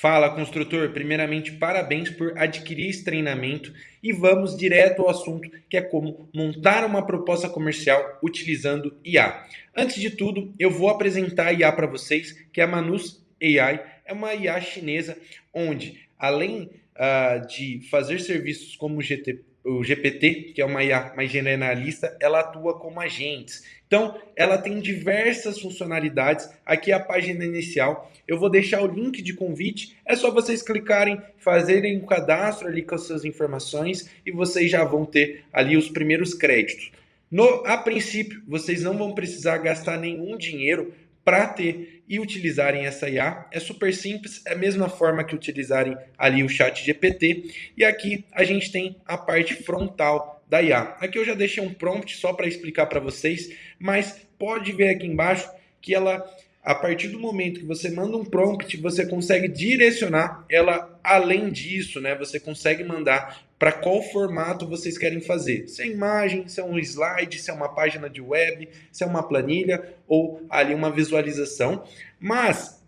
Fala, construtor. Primeiramente, parabéns por adquirir esse treinamento e vamos direto ao assunto, que é como montar uma proposta comercial utilizando IA. Antes de tudo, eu vou apresentar a IA para vocês, que é a Manus AI. É uma IA chinesa onde, além de fazer serviços como o GPT, que é uma IA mais generalista, ela atua como agentes. Então, ela tem diversas funcionalidades. Aqui é a página inicial. Eu vou deixar o link de convite. É só vocês clicarem, fazerem um cadastro ali com as suas informações e vocês já vão ter ali os primeiros créditos. A princípio, vocês não vão precisar gastar nenhum dinheiro para ter e utilizarem essa IA. É super simples, é a mesma forma que utilizarem ali o chat GPT. E aqui a gente tem a parte frontal da IA. Aqui eu já deixei um prompt só para explicar para vocês, mas pode ver aqui embaixo que ela, a partir do momento que você manda um prompt, você consegue direcionar ela além disso, né? Você consegue mandar para qual formato vocês querem fazer. Se é imagem, se é um slide, se é uma página de web, se é uma planilha ou ali uma visualização. Mas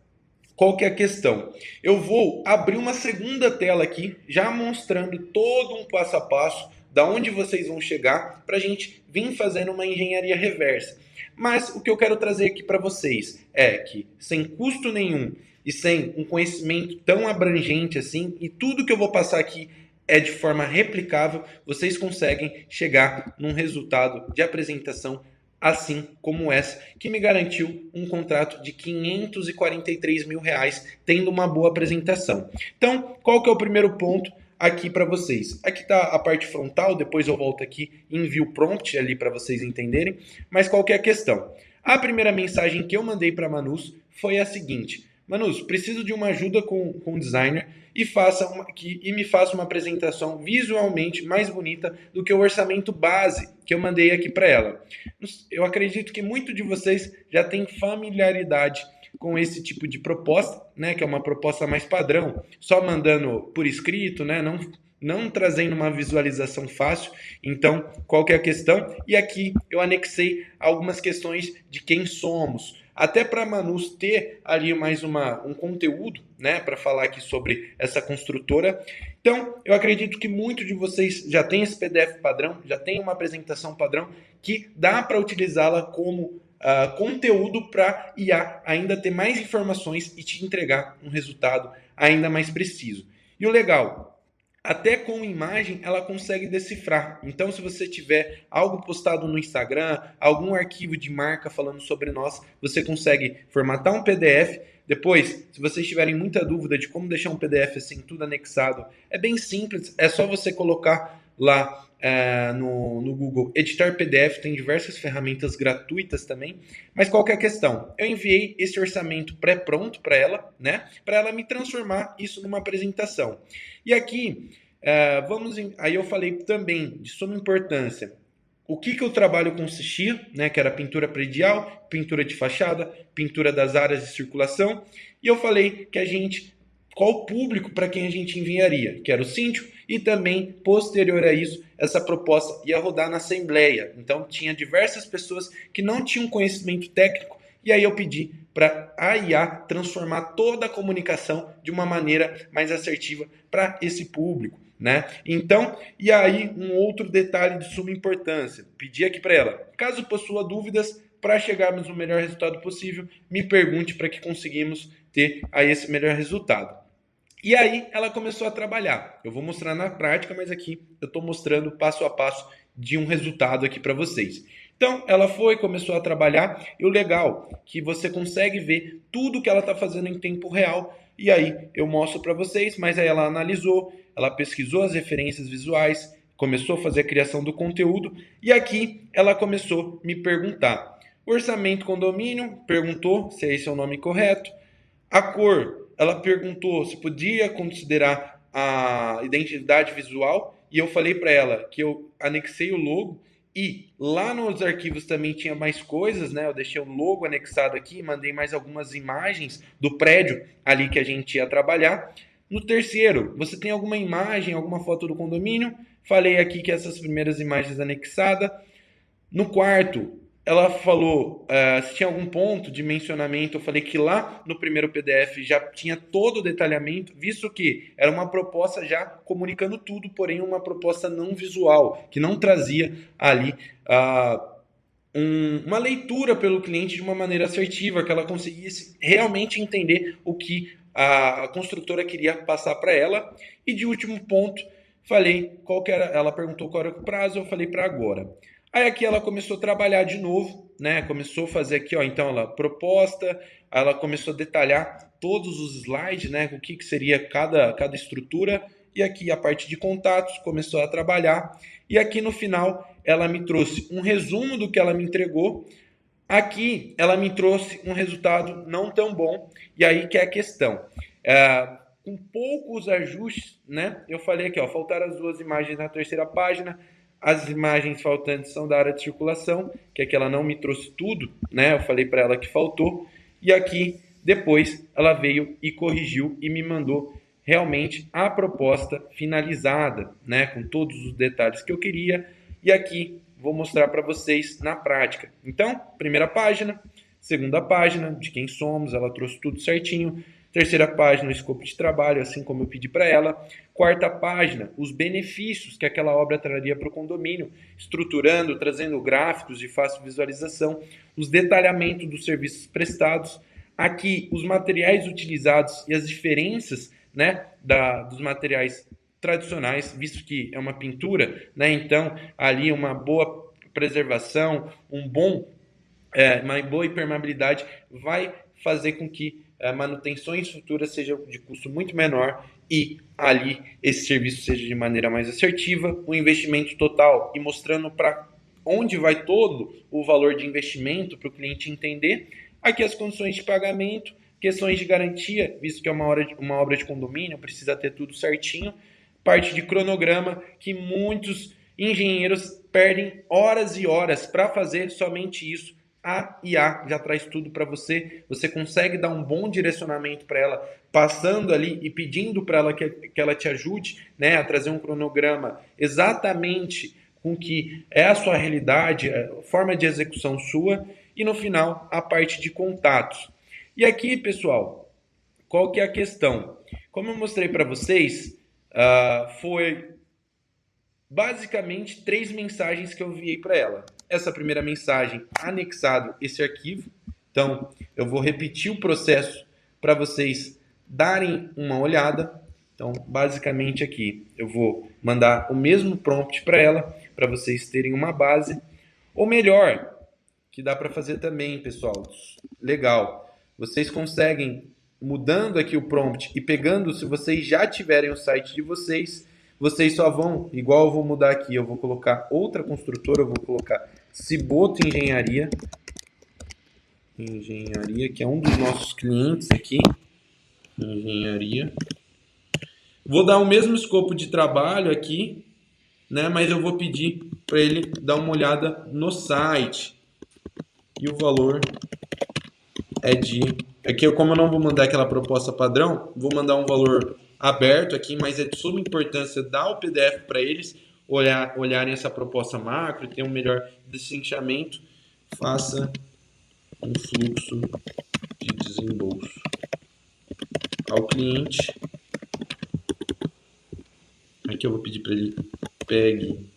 qual que é a questão? Eu vou abrir uma segunda tela aqui, já mostrando todo um passo a passo da onde vocês vão chegar para a gente vir fazendo uma engenharia reversa. Mas o que eu quero trazer aqui para vocês é que, sem custo nenhum e sem um conhecimento tão abrangente assim, e tudo que eu vou passar aqui é de forma replicável, vocês conseguem chegar num resultado de apresentação assim como essa, que me garantiu um contrato de R$ 543 mil, tendo uma boa apresentação. Então, qual que é o primeiro ponto aqui para vocês? Aqui está a parte frontal, depois eu volto aqui e envio o prompt ali para vocês entenderem, mas qual que é a questão? A primeira mensagem que eu mandei para Manus foi a seguinte: Manus, preciso de uma ajuda com o designer e me faça uma apresentação visualmente mais bonita do que o orçamento base que eu mandei aqui para ela. Eu acredito que muitos de vocês já têm familiaridade com esse tipo de proposta, né, que é uma proposta mais padrão, só mandando por escrito, né, não trazendo uma visualização fácil. Então, qual que é a questão? E aqui eu anexei algumas questões de quem somos, até para a Manus ter ali mais um conteúdo, né, para falar aqui sobre essa construtora. Então, eu acredito que muitos de vocês já têm esse PDF padrão, já tem uma apresentação padrão que dá para utilizá-la como conteúdo para IA ainda ter mais informações e te entregar um resultado ainda mais preciso. E o legal, até com imagem ela consegue decifrar. Então, se você tiver algo postado no Instagram, algum arquivo de marca falando sobre nós, você consegue formatar um PDF. Depois, se vocês tiverem muita dúvida de como deixar um PDF assim, tudo anexado, é bem simples. É só você colocar lá no Google editar PDF, tem diversas ferramentas gratuitas também. Mas qual que é a questão? Eu enviei esse orçamento pré-pronto para ela, né? Para ela me transformar isso numa apresentação. E aqui, aí eu falei também de suma importância. O que o trabalho consistia, né? Que era pintura predial, pintura de fachada, pintura das áreas de circulação. E eu falei que qual o público para quem a gente enviaria, que era o síndico, e também, posterior a isso, essa proposta ia rodar na Assembleia. Então, tinha diversas pessoas que não tinham conhecimento técnico, e aí eu pedi para a IA transformar toda a comunicação de uma maneira mais assertiva para esse público, né? Então, e aí um outro detalhe de suma importância, pedi aqui para ela, caso possua dúvidas, para chegarmos no melhor resultado possível, me pergunte para que conseguimos ter aí esse melhor resultado. E aí ela começou a trabalhar. Eu vou mostrar na prática, mas aqui eu estou mostrando passo a passo de um resultado aqui para vocês. Então, ela começou a trabalhar, e o legal é que você consegue ver tudo que ela está fazendo em tempo real, e aí eu mostro para vocês, mas aí ela analisou, ela pesquisou as referências visuais, começou a fazer a criação do conteúdo, e aqui ela começou a me perguntar. Orçamento condomínio, perguntou se esse é o nome correto. A cor, ela perguntou se podia considerar a identidade visual, e eu falei para ela que eu anexei o logo, e lá nos arquivos também tinha mais coisas, né? Eu deixei o logo anexado aqui, mandei mais algumas imagens do prédio ali que a gente ia trabalhar. No terceiro, você tem alguma imagem, alguma foto do condomínio? Falei aqui que essas primeiras imagens anexadas. No quarto, ela falou se tinha algum ponto de mencionamento. Eu falei que lá no primeiro PDF já tinha todo o detalhamento, visto que era uma proposta já comunicando tudo, porém uma proposta não visual, que não trazia ali uma leitura pelo cliente de uma maneira assertiva, que ela conseguisse realmente entender o que a construtora queria passar para ela. E de último ponto, falei qual que era, ela perguntou qual era o prazo, eu falei para agora. Aí aqui ela começou a trabalhar de novo, né? Começou a fazer aqui, ó, então ela proposta, ela começou a detalhar todos os slides, né? O que seria cada estrutura. E aqui a parte de contatos começou a trabalhar. E aqui no final ela me trouxe um resumo do que ela me entregou. Aqui ela me trouxe um resultado não tão bom. E aí que é a questão. Com poucos ajustes, né? Eu falei aqui, ó, faltaram as duas imagens na terceira página. As imagens faltantes são da área de circulação, que é que ela não me trouxe tudo, né? Eu falei para ela que faltou. E aqui, depois, ela veio e corrigiu e me mandou realmente a proposta finalizada, né? Com todos os detalhes que eu queria. E aqui vou mostrar para vocês na prática. Então, primeira página, segunda página, de quem somos, ela trouxe tudo certinho. Terceira página, o escopo de trabalho, assim como eu pedi para ela. Quarta página, os benefícios que aquela obra traria para o condomínio, estruturando, trazendo gráficos de fácil visualização, os detalhamentos dos serviços prestados. Aqui, os materiais utilizados e as diferenças, né, dos materiais tradicionais, visto que é uma pintura, né, então ali uma boa preservação, uma boa impermeabilidade vai fazer com que manutenções futuras sejam de custo muito menor e ali esse serviço seja de maneira mais assertiva, o investimento total e mostrando para onde vai todo o valor de investimento para o cliente entender. Aqui as condições de pagamento, questões de garantia, visto que é uma obra de condomínio, precisa ter tudo certinho. Parte de cronograma, que muitos engenheiros perdem horas e horas para fazer somente isso. A IA já traz tudo para você. Você consegue dar um bom direcionamento para ela, passando ali e pedindo para ela que ela te ajude, né, a trazer um cronograma exatamente com que é a sua realidade, a forma de execução sua. E no final, a parte de contatos. E aqui, pessoal, qual que é a questão? Como eu mostrei para vocês, foi basicamente 3 mensagens que eu enviei para ela. Essa primeira mensagem, anexado esse arquivo. Então, eu vou repetir o processo para vocês darem uma olhada. Então, basicamente aqui, eu vou mandar o mesmo prompt para ela, para vocês terem uma base. Ou melhor, que dá para fazer também, pessoal. Legal. Vocês conseguem, mudando aqui o prompt e pegando, se vocês já tiverem o site de vocês, vocês só vão, igual eu vou mudar aqui, eu vou colocar outra construtora, eu vou colocar Ciboto Engenharia, que é um dos nossos clientes aqui, engenharia. Vou dar o mesmo escopo de trabalho aqui, né, mas eu vou pedir para ele dar uma olhada no site. E o valor é de... Aqui, como eu não vou mandar aquela proposta padrão, vou mandar um valor aberto aqui, mas é de suma importância dar o PDF para eles olharem essa proposta macro e ter um melhor destrinchamento. Faça um fluxo de desembolso ao cliente. Aqui eu vou pedir para ele pegue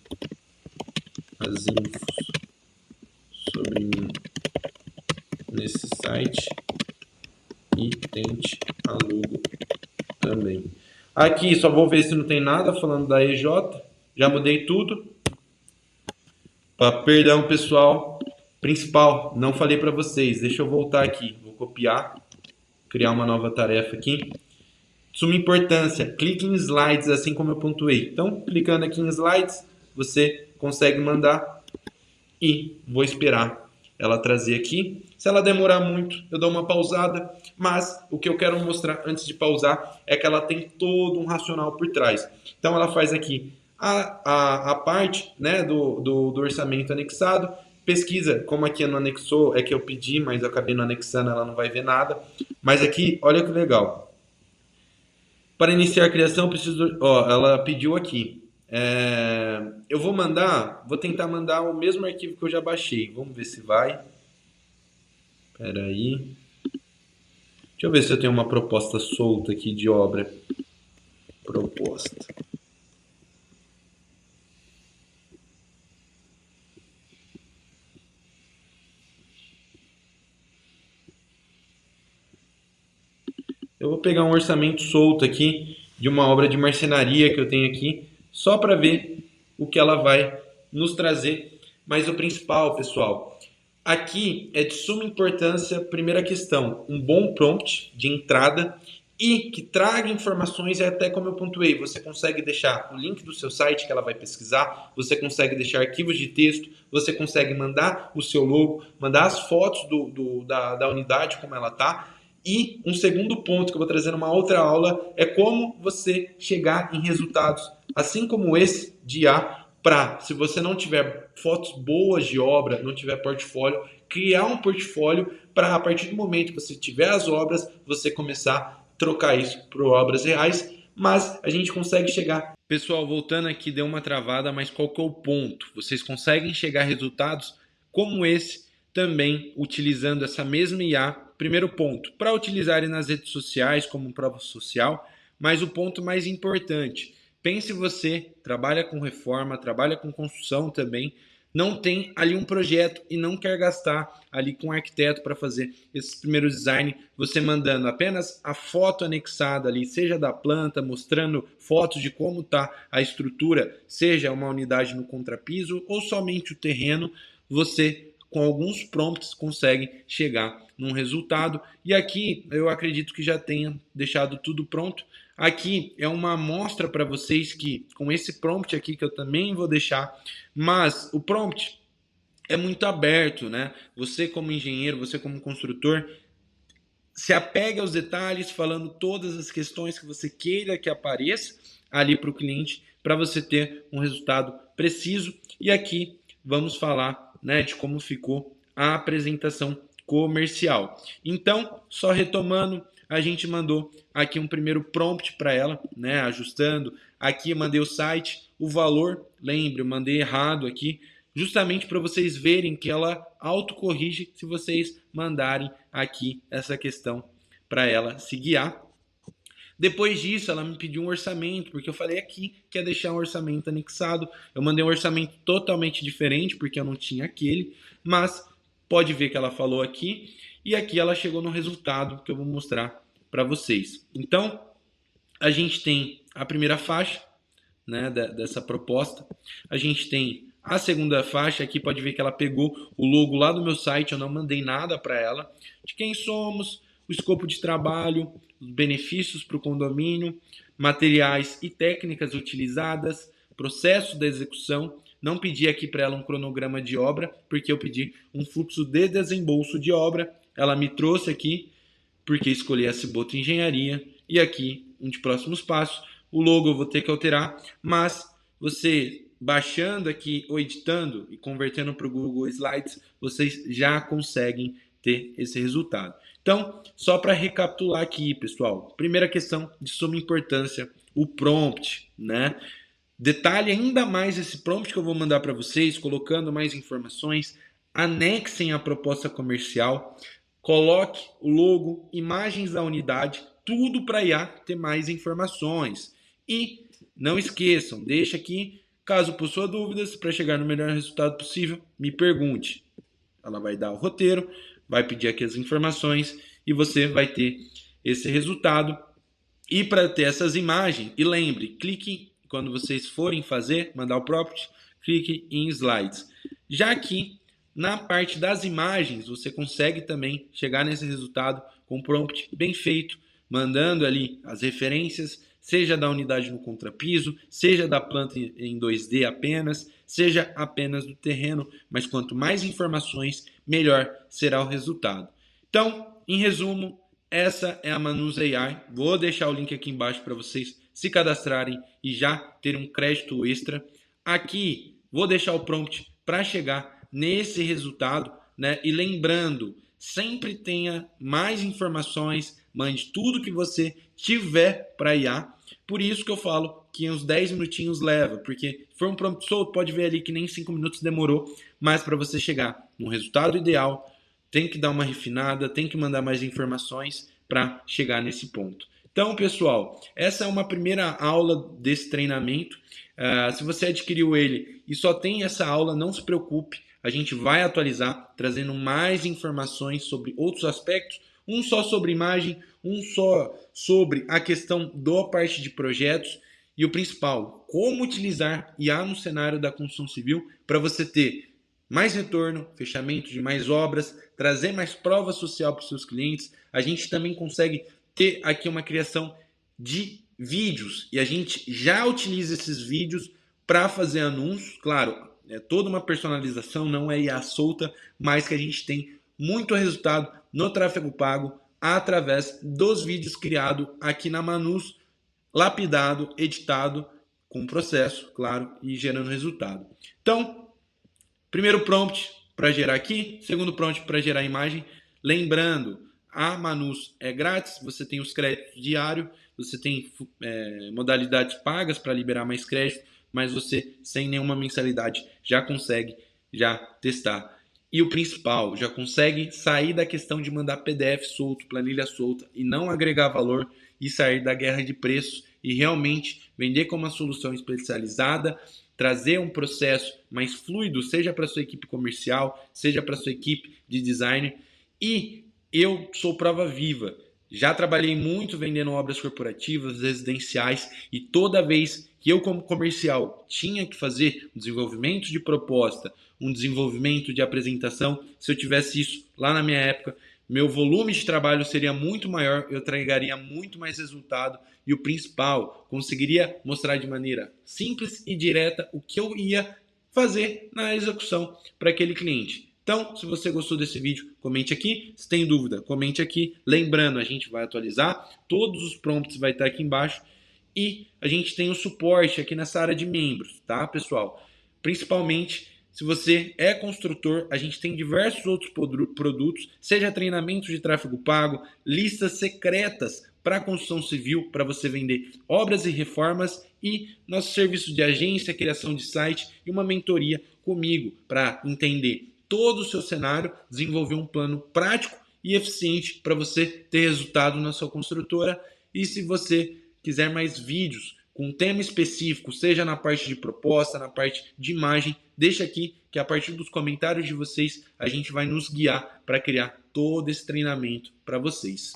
as infos sobre mim nesse site e tente alugo também. Aqui só vou ver se não tem nada falando da EJ. Já mudei tudo. Perdão, pessoal. Principal, não falei para vocês. Deixa eu voltar aqui. Vou copiar, criar uma nova tarefa aqui. Suma importância, clique em slides, assim como eu pontuei. Então, clicando aqui em slides, você consegue mandar e vou esperar ela trazer aqui. Se ela demorar muito, eu dou uma pausada, mas o que eu quero mostrar antes de pausar é que ela tem todo um racional por trás. Então, ela faz aqui a parte, né, do orçamento anexado, pesquisa, como aqui não anexou, é que eu pedi, mas eu acabei não anexando, ela não vai ver nada. Mas aqui, olha que legal. Para iniciar a criação, preciso... Ó, ela pediu aqui. Eu vou tentar mandar o mesmo arquivo que eu já baixei. Vamos ver se vai. Espera aí. Deixa eu ver se eu tenho uma proposta solta aqui de obra. Proposta. Eu vou pegar um orçamento solto aqui de uma obra de marcenaria que eu tenho aqui, só para ver o que ela vai nos trazer. Mas o principal, pessoal, aqui é de suma importância, primeira questão, um bom prompt de entrada e que traga informações, é até como eu pontuei, você consegue deixar o link do seu site que ela vai pesquisar, você consegue deixar arquivos de texto, você consegue mandar o seu logo, mandar as fotos da unidade como ela está. E um segundo ponto que eu vou trazer numa outra aula é como você chegar em resultados, assim como esse de IA, para, se você não tiver fotos boas de obra, não tiver portfólio, criar um portfólio para, a partir do momento que você tiver as obras, você começar a trocar isso por obras reais, mas a gente consegue chegar. Pessoal, voltando aqui, deu uma travada, mas qual que é o ponto? Vocês conseguem chegar a resultados como esse, também utilizando essa mesma IA. Primeiro ponto, para utilizarem nas redes sociais como prova social, mas o ponto mais importante, pense você, trabalha com reforma, trabalha com construção também, não tem ali um projeto e não quer gastar ali com um arquiteto para fazer esse primeiro design, você mandando apenas a foto anexada ali, seja da planta, mostrando fotos de como está a estrutura, seja uma unidade no contrapiso ou somente o terreno, você com alguns prompts consegue chegar num resultado. E aqui eu acredito que já tenha deixado tudo pronto. Aqui é uma amostra para vocês que com esse prompt aqui que eu também vou deixar, mas o prompt é muito aberto, né? Você como engenheiro, você como construtor, se apegue aos detalhes, falando todas as questões que você queira que apareça ali para o cliente, para você ter um resultado preciso. E aqui vamos falar, né, de como ficou a apresentação comercial. Então, só retomando, a gente mandou aqui um primeiro prompt para ela, né, ajustando. Aqui eu mandei o site, o valor, lembre, eu mandei errado aqui, justamente para vocês verem que ela autocorrige se vocês mandarem aqui essa questão para ela se guiar. Depois disso, ela me pediu um orçamento, porque eu falei aqui que ia deixar um orçamento anexado. Eu mandei um orçamento totalmente diferente, porque eu não tinha aquele, mas pode ver que ela falou aqui, e aqui ela chegou no resultado que eu vou mostrar para vocês. Então, a gente tem a primeira faixa, né, dessa proposta. A gente tem a segunda faixa, aqui pode ver que ela pegou o logo lá do meu site, eu não mandei nada para ela, de quem somos, o escopo de trabalho, os benefícios para o condomínio, materiais e técnicas utilizadas, processo da execução. Não pedi aqui para ela um cronograma de obra, porque eu pedi um fluxo de desembolso de obra. Ela me trouxe aqui, porque escolhi a Ciboto Engenharia, e aqui um de próximos passos. O logo eu vou ter que alterar, mas você baixando aqui ou editando e convertendo para o Google Slides, vocês já conseguem ter esse resultado. Então, só para recapitular aqui, pessoal, primeira questão de suma importância, o prompt, né? Detalhe ainda mais esse prompt que eu vou mandar para vocês, colocando mais informações, anexem a proposta comercial, coloque o logo, imagens da unidade, tudo para a IA ter mais informações. E não esqueçam, deixa aqui, caso possua dúvidas, para chegar no melhor resultado possível, me pergunte. Ela vai dar o roteiro, vai pedir aqui as informações e você vai ter esse resultado. E para ter essas imagens, e lembre, clique quando vocês forem fazer, mandar o prompt, clique em slides. Já aqui, na parte das imagens, você consegue também chegar nesse resultado com um prompt bem feito, mandando ali as referências, seja da unidade no contrapiso, seja da planta em 2D apenas, seja apenas do terreno, mas quanto mais informações, melhor será o resultado. Então, em resumo, essa é a Manus AI. Vou deixar o link aqui embaixo para vocês se cadastrarem e já terem um crédito extra. Aqui vou deixar o prompt para chegar nesse resultado, né? E lembrando, sempre tenha mais informações, mande tudo que você tiver para IA, Por isso que eu falo que uns 10 minutinhos leva, porque se for um prompt solto, pode ver ali que nem 5 minutos demorou, mas para você chegar no resultado ideal, tem que dar uma refinada, tem que mandar mais informações para chegar nesse ponto. Então, pessoal, essa é uma primeira aula desse treinamento. Se você adquiriu ele e só tem essa aula, não se preocupe, a gente vai atualizar, trazendo mais informações sobre outros aspectos, um só sobre imagem, um só sobre a questão da parte de projetos e o principal, como utilizar IA no cenário da construção civil para você ter mais retorno, fechamento de mais obras, trazer mais prova social para os seus clientes. A gente também consegue ter aqui uma criação de vídeos e a gente já utiliza esses vídeos para fazer anúncios. Claro, é toda uma personalização, não é IA solta, mas que a gente tem muito resultado no tráfego pago através dos vídeos criados aqui na Manus, lapidado, editado, com processo, claro, e gerando resultado. Então, primeiro prompt para gerar aqui, segundo prompt para gerar imagem. Lembrando, a Manus é grátis, você tem os créditos diários, você tem modalidades pagas para liberar mais crédito, mas você, sem nenhuma mensalidade, já consegue testar. E o principal, já consegue sair da questão de mandar PDF solto, planilha solta e não agregar valor e sair da guerra de preços e realmente vender como uma solução especializada, trazer um processo mais fluido, seja para sua equipe comercial, seja para sua equipe de design. E eu sou prova viva. Já trabalhei muito vendendo obras corporativas, residenciais, e toda vez que eu, como comercial, tinha que fazer um desenvolvimento de proposta, um desenvolvimento de apresentação, se eu tivesse isso lá na minha época, meu volume de trabalho seria muito maior, eu entregaria muito mais resultado e o principal, conseguiria mostrar de maneira simples e direta o que eu ia fazer na execução para aquele cliente. Então, se você gostou desse vídeo, comente aqui. Se tem dúvida, comente aqui. Lembrando, a gente vai atualizar. Todos os prompts vai estar aqui embaixo. E a gente tem o suporte aqui nessa área de membros, tá, pessoal? Principalmente, se você é construtor, a gente tem diversos outros produtos, seja treinamento de tráfego pago, listas secretas para construção civil, para você vender obras e reformas, e nosso serviço de agência, criação de site e uma mentoria comigo para entender todo o seu cenário, desenvolver um plano prático e eficiente para você ter resultado na sua construtora. E se você quiser mais vídeos com um tema específico, seja na parte de proposta, na parte de imagem, deixa aqui que a partir dos comentários de vocês a gente vai nos guiar para criar todo esse treinamento para vocês.